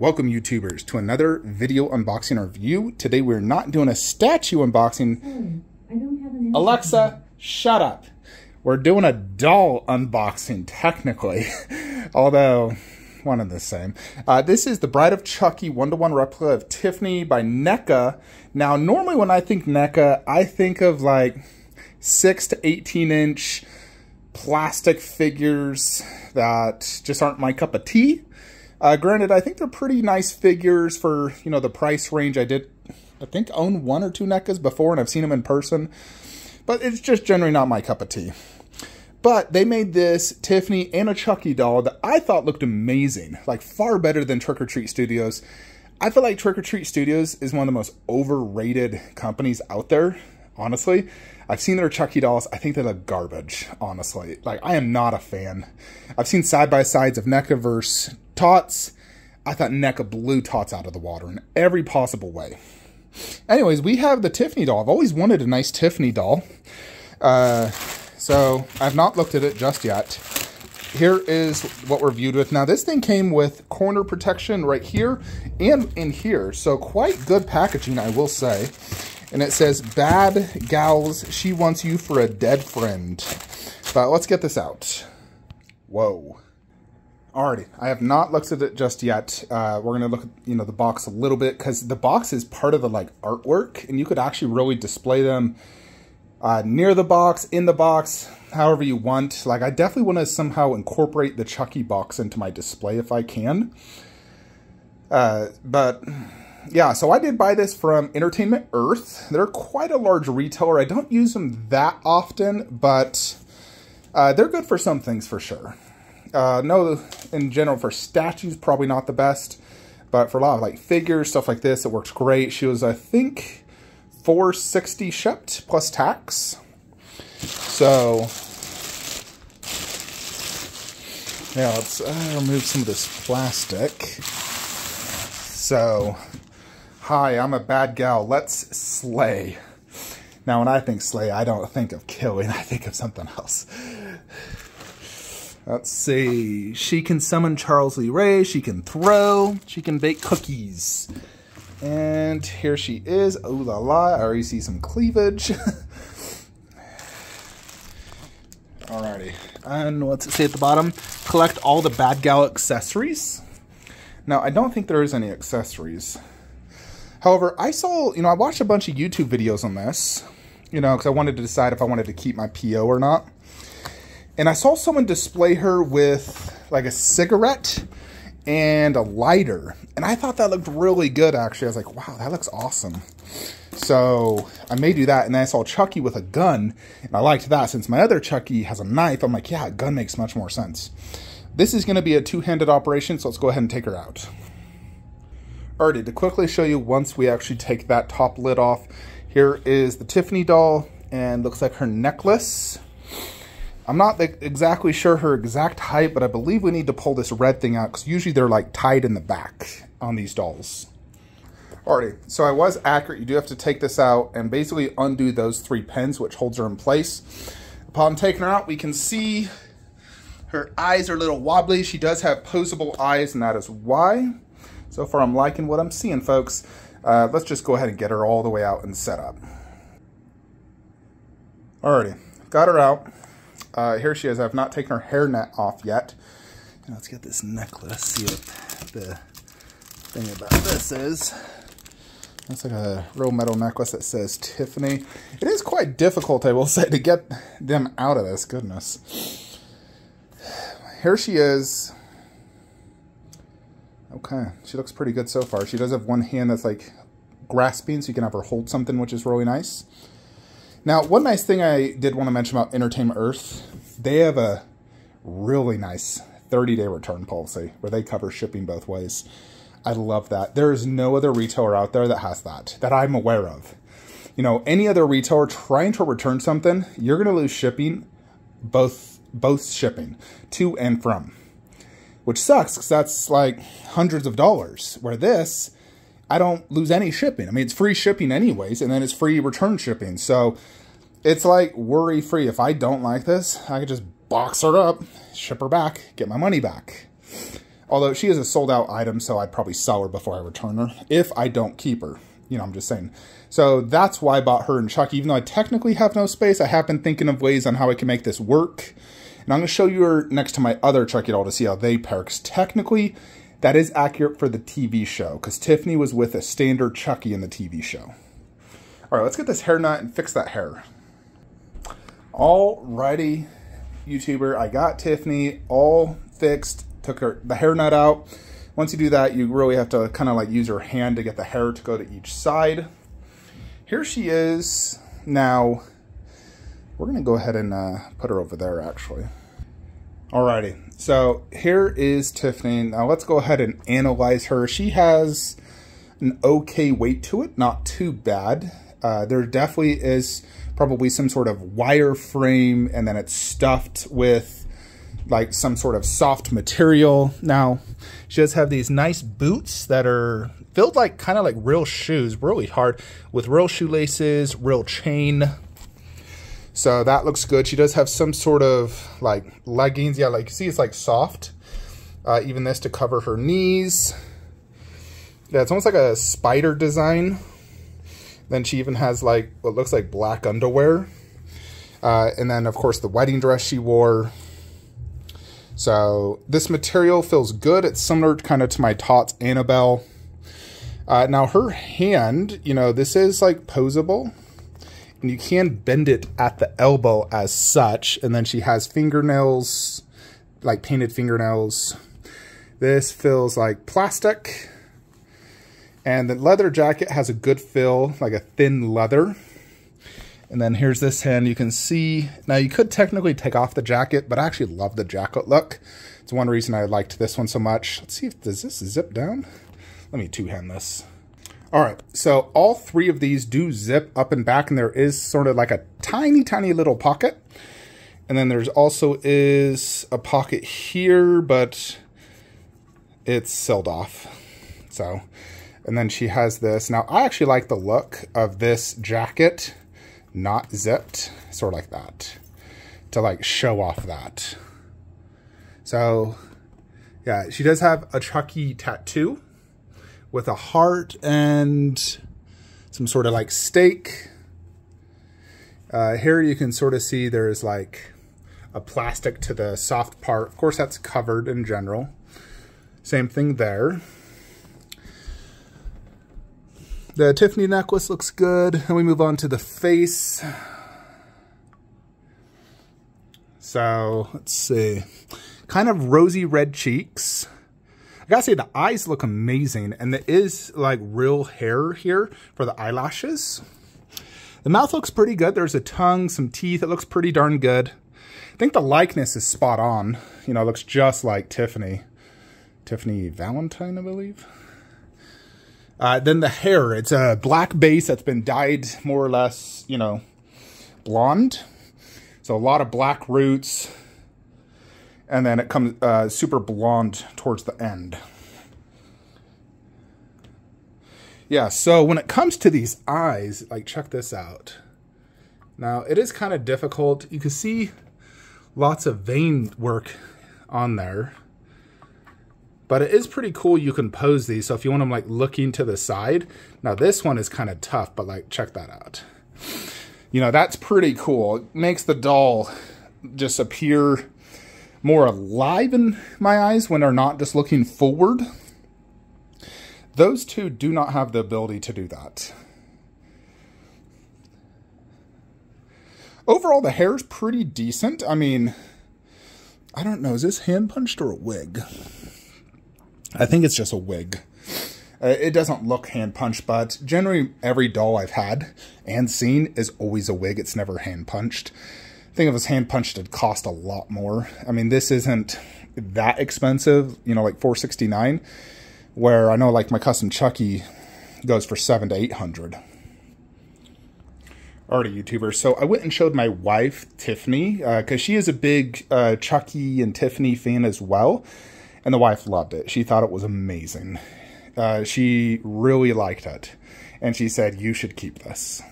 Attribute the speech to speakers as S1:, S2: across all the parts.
S1: Welcome YouTubers to another video unboxing review. Today we're not doing a statue unboxing.
S2: I don't have an
S1: Alexa, shut up. We're doing a doll unboxing technically, although one and the same. This is the Bride of Chucky 1-to-1 replica of Tiffany by Neca. Now normally when I think Neca, I think of like 6 to 18 inch plastic figures that just aren't my cup of tea. Granted, I think they're pretty nice figures for, you know, the price range. I think own 1 or 2 Necas before, and I've seen them in person. But it's just generally not my cup of tea. But they made this Tiffany and a Chucky doll that I thought looked amazing. Like, far better than Trick or Treat Studios. I feel like Trick or Treat Studios is one of the most overrated companies out there, honestly. I've seen their Chucky dolls. I think they look garbage, honestly. Like, I am not a fan. I've seen side-by-sides of Neca versus Tots. I thought Neca blew Tots out of the water in every possible way. Anyways, we have the Tiffany doll. I've always wanted a nice Tiffany doll. So I've not looked at it just yet. Here is what we're viewed with. Now, this thing came with corner protection right here and in here. So quite good packaging, I will say. And it says, "Bad gals, she wants you for a dead friend." But let's get this out. Whoa. Alrighty, I have not looked at it just yet. We're going to look at, you know, the box a little bit, because the box is part of the, like, artwork, and you could actually really display them near the box, in the box, however you want. Like, I definitely want to somehow incorporate the Chucky box into my display if I can. But, yeah, so I did buy this from Entertainment Earth. They're quite a large retailer. I don't use them that often, but they're good for some things for sure. No, in general, for statues, probably not the best. But for a lot of, like, figures, stuff like this, it works great. She was, I think, $4.60 shipped, plus tax. So, yeah, let's remove some of this plastic. So, hi, I'm a bad gal. Let's slay. Now, when I think slay, I don't think of killing. I think of something else. Let's see. She can summon Charles Lee Ray. She can throw. She can bake cookies. And here she is. Oh la la. I already see some cleavage. Alrighty. And what's it say at the bottom? Collect all the bad gal accessories. Now, I don't think there is any accessories. However, I saw, you know, I watched a bunch of YouTube videos on this, you know, because I wanted to decide if I wanted to keep my PO or not. And I saw someone display her with, like, a cigarette and a lighter. And I thought that looked really good, actually. I was like, wow, that looks awesome. So I may do that. And then I saw Chucky with a gun, and I liked that. Since my other Chucky has a knife, I'm like, yeah, a gun makes much more sense. This is going to be a two-handed operation, so let's go ahead and take her out. Alrighty, to quickly show you once we actually take that top lid off, here is the Tiffany doll, and looks like her necklace. I'm not exactly sure her exact height, but I believe we need to pull this red thing out, because usually they're, like, tied in the back on these dolls. Alrighty, so I was accurate. You do have to take this out and basically undo those 3 pins, which holds her in place. Upon taking her out, we can see her eyes are a little wobbly. She does have posable eyes, and that is why. So far, I'm liking what I'm seeing, folks. Let's just go ahead and get her all the way out and set up. Alrighty, got her out. Here she is. I've not taken her hairnet off yet. And let's get this necklace. See what the thing about this is. It's like a real metal necklace that says Tiffany. It is quite difficult, I will say, to get them out of this. Goodness. Here she is. Okay. She looks pretty good so far. She does have one hand that's like grasping, so you can have her hold something, which is really nice. Now, one nice thing I did want to mention about Entertainment Earth, they have a really nice 30-day return policy where they cover shipping both ways. I love that. There is no other retailer out there that has that I'm aware of. You know, any other retailer trying to return something, you're going to lose shipping, both shipping, to and from. Which sucks, because that's like hundreds of dollars. Where this, I don't lose any shipping. I mean, it's free shipping anyways, and then it's free return shipping. So it's like worry-free. If I don't like this, I can just box her up, ship her back, get my money back. Although she is a sold out item, so I'd probably sell her before I return her, if I don't keep her. You know, I'm just saying. So that's why I bought her and Chucky. Even though I technically have no space, I have been thinking of ways on how I can make this work. And I'm going to show you her next to my other Chucky doll to see how they pair. Because technically, that is accurate for the TV show. Because Tiffany was with a standard Chucky in the TV show. Alright, let's get this hair nut and fix that hair. Alrighty, YouTuber. I got Tiffany all fixed. Took the hair nut out. Once you do that, you really have to kind of like use your hand to get the hair to go to each side. Here she is. Now, we're going to go ahead and put her over there, actually. Alrighty, so here is Tiffany. Now let's go ahead and analyze her. She has an okay weight to it, not too bad. There definitely is probably some sort of wire frame, and then it's stuffed with like some sort of soft material. Now, she does have these nice boots that are filled like kind of like real shoes, really hard, with real shoelaces, real chain. So that looks good. She does have some sort of like leggings. Yeah, like you see, it's like soft. Even this to cover her knees. Yeah, it's almost like a spider design. Then she even has like what looks like black underwear. And then, of course, the wedding dress she wore. So this material feels good. It's similar kind of to my Tots Annabelle. Now her hand, you know, this is like posable. And you can bend it at the elbow as such. And then she has fingernails, like painted fingernails. This feels like plastic. And the leather jacket has a good feel, like a thin leather. And then here's this hand. You can see, now you could technically take off the jacket, but I actually love the jacket look. It's one reason I liked this one so much. Let's see if, does this zip down? Let me two-hand this. All right, so all three of these do zip up and back, and there is sort of like a tiny, tiny little pocket. And then there's also is a pocket here, but it's sealed off. So, and then she has this. Now, I actually like the look of this jacket, not zipped, sort of like that, to like show off that. So, yeah, she does have a Chucky tattoo with a heart and some sort of like stake. Here you can sort of see there's like a plastic to the soft part. Of course, that's covered in general. Same thing there. The Tiffany necklace looks good. And we move on to the face. So, let's see. Kind of rosy red cheeks. I gotta say, the eyes look amazing. And there is like real hair here for the eyelashes. The mouth looks pretty good. There's a tongue, some teeth. It looks pretty darn good. I think the likeness is spot on. You know, it looks just like Tiffany. Tiffany Valentine, I believe. Then the hair, it's a black base that's been dyed more or less, you know, blonde. So a lot of black roots. And then it comes super blonde towards the end. Yeah, so when it comes to these eyes, like check this out. Now, it is kind of difficult. You can see lots of vein work on there. But it is pretty cool you can pose these. So if you want them like looking to the side. Now this one is kind of tough, but like check that out. You know, that's pretty cool. It makes the doll just appear more alive in my eyes when they're not just looking forward. Those two do not have the ability to do that. Overall, the hair is pretty decent. I mean, I don't know. Is this hand punched or a wig? I think it's just a wig. It doesn't look hand punched, but generally every doll I've had and seen is always a wig. It's never hand punched. I think if it was hand punched, it'd cost a lot more. I mean, this isn't that expensive, you know, like $469, where I know like my custom Chucky goes for $700 to $800. Alrighty, YouTubers. So I went and showed my wife, Tiffany, because she is a big Chucky and Tiffany fan as well. And the wife loved it. She thought it was amazing. She really liked it. And she said, you should keep this.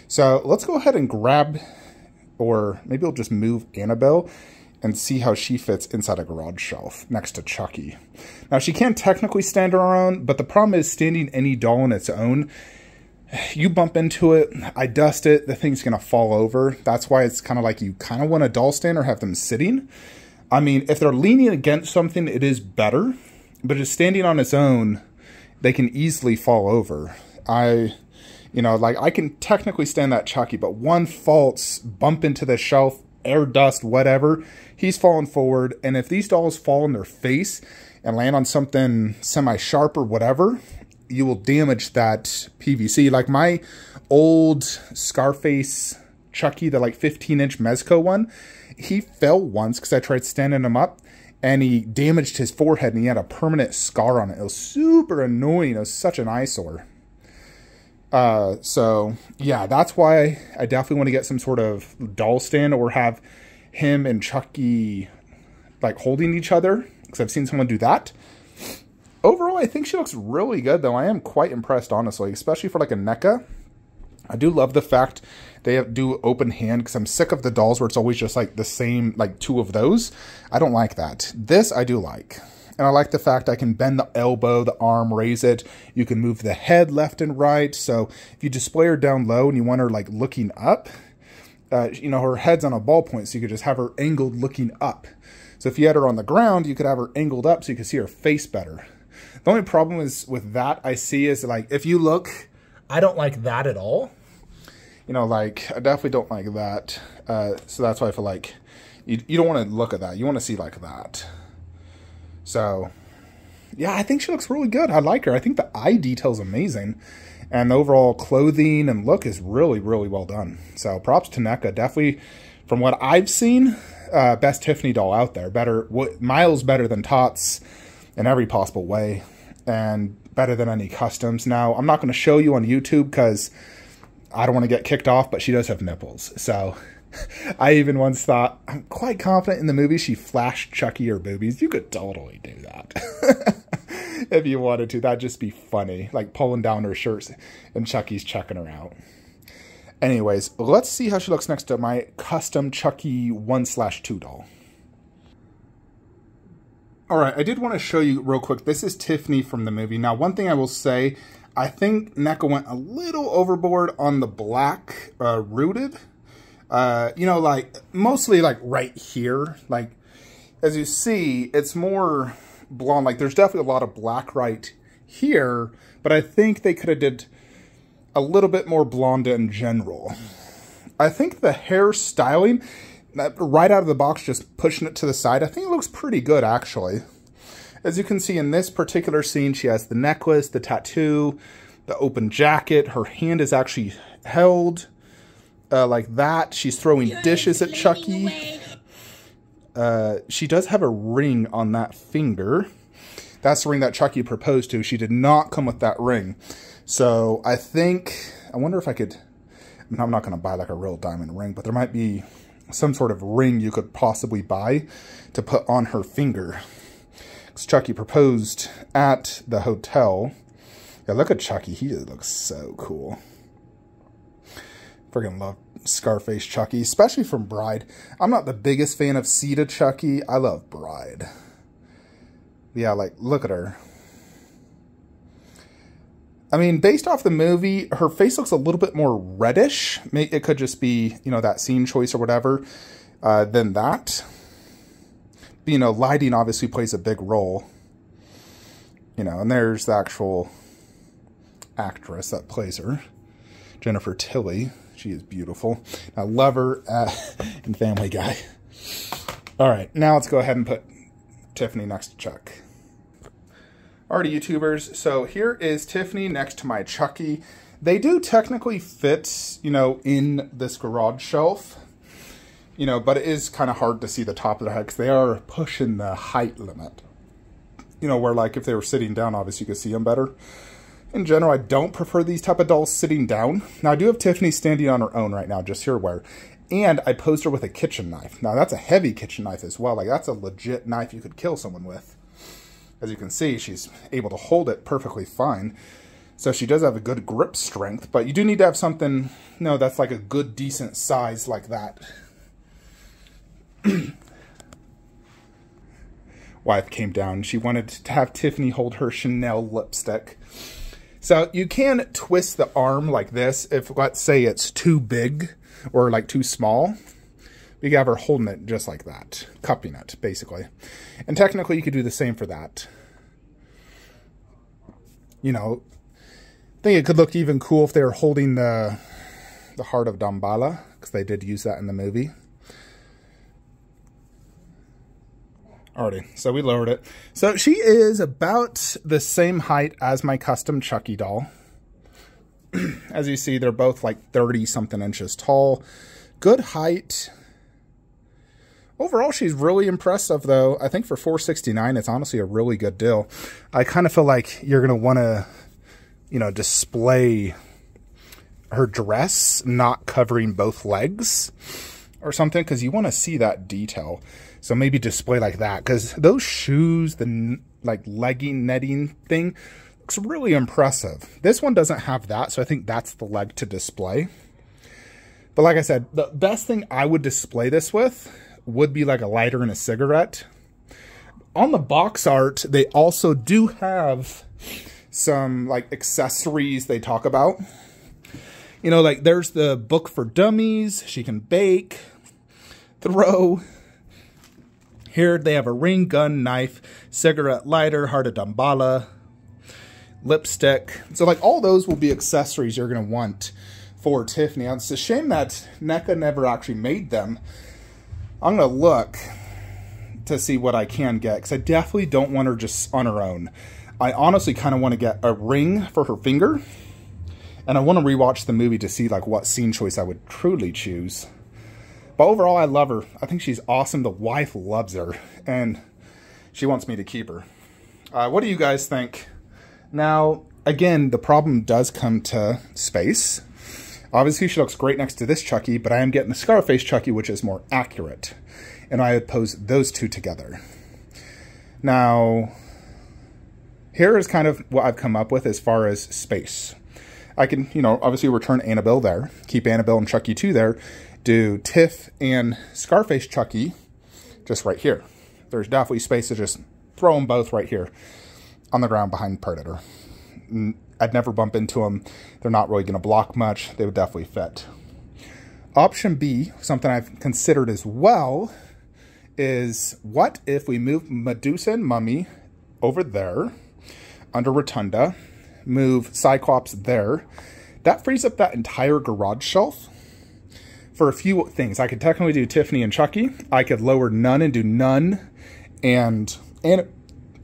S1: So let's go ahead and grab, or maybe we'll just move Annabelle. and see how she fits inside a garage shelf next to Chucky. Now, she can technically stand on her own, but the problem is standing any doll on its own, you bump into it, I dust it, the thing's going to fall over. That's why it's kind of like you kind of want a doll stand or have them sitting. I mean, if they're leaning against something, it is better. But just standing on its own, they can easily fall over. You know, like, I can technically stand that Chucky, but one false bump into the shelf, air, dust, whatever, he's falling forward. And if these dolls fall in their face and land on something semi-sharp or whatever, you will damage that PVC. Like my old Scarface Chucky, the like 15-inch Mezco one, he fell once because I tried standing him up, and he damaged his forehead, and he had a permanent scar on it. It was super annoying. It was such an eyesore. So yeah, that's why I definitely want to get some sort of doll stand, or have him and Chucky like holding each other, because I've seen someone do that. Overall, I think she looks really good, though. I am quite impressed, honestly, especially for like a Neca. I do love the fact they do open hand, because I'm sick of the dolls where it's always just like the same, like two of those. I don't like that. This I do like. And I like the fact I can bend the elbow, the arm, raise it. You can move the head left and right. So if you display her down low and you want her like looking up, you know, her head's on a ball point, so you could just have her angled looking up. So if you had her on the ground, you could have her angled up so you could see her face better. The only problem is with that I see is, like, if you look, I don't like that at all. You know, like, I definitely don't like that. So that's why I feel like you don't want to look at that. You want to see like that. So, yeah, I think she looks really good. I like her. I think the eye detail is amazing. And the overall clothing and look is really, really well done. So props to Neca. Definitely, from what I've seen, best Tiffany doll out there. Miles better than Tots in every possible way. And better than any customs. Now, I'm not going to show you on YouTube because I don't want to get kicked off, but she does have nipples. So I even once thought, I'm quite confident in the movie she flashed Chucky her boobies. You could totally do that. If you wanted to. That'd just be funny. Like pulling down her shirts and Chucky's checking her out. Anyways, let's see how she looks next to my custom Chucky 1/2 doll. Alright, I did want to show you real quick. This is Tiffany from the movie. Now, one thing I will say, I think Neca went a little overboard on the black rooted. You know, like, mostly like right here. Like, as you see, it's more blonde. Like, there's definitely a lot of black right here, but I think they could have did a little bit more blonde in general. I think the hair styling, right out of the box, just pushing it to the side, I think it looks pretty good, actually. As you can see in this particular scene, she has the necklace, the tattoo, the open jacket. Her hand is actually held like that. She's throwing dishes at Chucky. She does have a ring on that finger. That's the ring that Chucky proposed to. She did not come with that ring. So I think, I wonder if I could, I'm not going to buy like a real diamond ring, but there might be some sort of ring you could possibly buy to put on her finger. Because Chucky proposed at the hotel. Yeah, look at Chucky. He just looks so cool. Freaking love Scarface Chucky, especially from Bride. I'm not the biggest fan of Sita Chucky. I love Bride. Yeah, like, look at her. I mean, based off the movie, her face looks a little bit more reddish. It could just be, you know, that scene choice or whatever than that. But, you know, lighting obviously plays a big role. You know, and there's the actual actress that plays her, Jennifer Tilly. She is beautiful. I love her in Family Guy. All right, now let's go ahead and put Tiffany next to Chuck. Alrighty, YouTubers, so here is Tiffany next to my Chucky. They do technically fit, you know, in this garage shelf, you know, but it is kind of hard to see the top of their head because they are pushing the height limit. You know, where like if they were sitting down, obviously you could see them better. In general, I don't prefer these type of dolls sitting down. Now, I do have Tiffany standing on her own right now, just so you're aware. And I posed her with a kitchen knife. Now, that's a heavy kitchen knife as well. Like, that's a legit knife you could kill someone with. As you can see, she's able to hold it perfectly fine. So she does have a good grip strength, but you do need to have something, that's like a good, decent size like that. wife came down. She wanted to have Tiffany hold her Chanel lipstick. So you can twist the arm like this if, let's say, it's too big or like too small. You can have her holding it just like that, cupping it, basically. And technically, you could do the same for that. You know, I think it could look even cool if they were holding the heart of Damballa, because they did use that in the movie. Alrighty, so we lowered it. So she is about the same height as my custom Chucky doll. As you see, they're both like 30-something inches tall. Good height. Overall, she's really impressive, though. I think for $469, it's honestly a really good deal. I kind of feel like you're going to want to, you know, display her dress not covering both legs or something, because you want to see that detail. So maybe display like that, because those shoes, the like legging netting thing, looks really impressive. This one doesn't have that, so I think that's the leg to display. But like I said, the best thing I would display this with would be like a lighter and a cigarette. On the box art, they also do have some like accessories they talk about. You know, like there's the book for dummies. She can bake, throw. Here they have a ring, gun, knife, cigarette lighter, heart of Damballa, lipstick. So like all those will be accessories you're going to want for Tiffany. It's a shame that Neca never actually made them. I'm going to look to see what I can get, because I definitely don't want her just on her own. I honestly kind of want to get a ring for her finger, and I want to rewatch the movie to see like what scene choice I would truly choose. But overall, I love her. I think she's awesome. The wife loves her, and she wants me to keep her. What do you guys think? Now, again, the problem does come to space. Obviously, she looks great next to this Chucky, but I am getting the Scarface Chucky, which is more accurate. And I would pose those two together. Now, here is kind of what I've come up with as far as space. I can, you know, obviously return Annabelle there, keep Annabelle and Chucky 2 there, do Tiff and Scarface Chucky just right here. There's definitely space to just throw them both right here on the ground behind Predator. I'd never bump into them. They're not really going to block much. They would definitely fit. Option B, something I've considered as well, is what if we move Medusa and Mummy over there under Rotunda, move Cyclops there. That frees up that entire garage shelf for a few things. I could technically do Tiffany and Chucky. I could lower Nun and do Nun and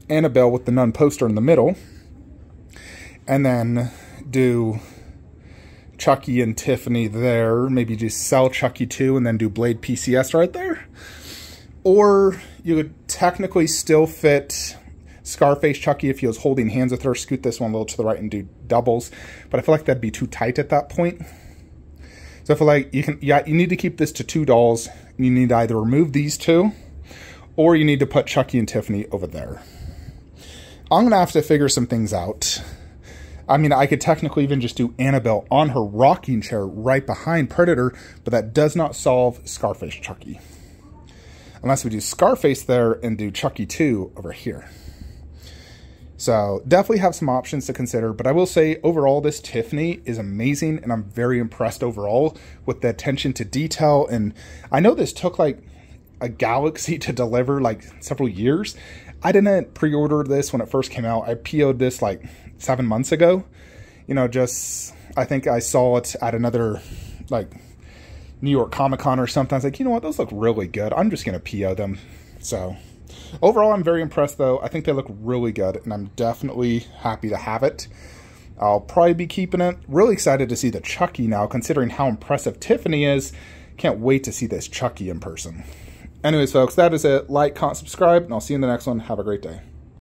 S1: Annabelle with the Nun poster in the middle. And then do Chucky and Tiffany there. Maybe just sell Chucky 2 and then do Blade PCS right there. Or you would technically still fit Scarface Chucky if he was holding hands with her. Scoot this one a little to the right and do doubles. But I feel like that'd be too tight at that point. So I feel like you need to keep this to 2 dolls. You need to either remove these 2, or you need to put Chucky and Tiffany over there. I'm going to have to figure some things out. I mean, I could technically even just do Annabelle on her rocking chair right behind Predator, but that does not solve Scarface Chucky. Unless we do Scarface there and do Chucky 2 over here. So definitely have some options to consider, but I will say overall this Tiffany is amazing, and I'm very impressed overall with the attention to detail. And I know this took like a galaxy to deliver, like several years. I didn't pre-order this when it first came out. I PO'd this like 7 months ago. You know, just, I think I saw it at another, like, New York Comic-Con or something. I was like, you know what, those look really good. I'm just going to PO them. So, overall, I'm very impressed, though. I think they look really good, and I'm definitely happy to have it. I'll probably be keeping it. Really excited to see the Chucky now, considering how impressive Tiffany is. Can't wait to see this Chucky in person. Anyways, folks, that is it. Like, comment, subscribe, and I'll see you in the next one. Have a great day.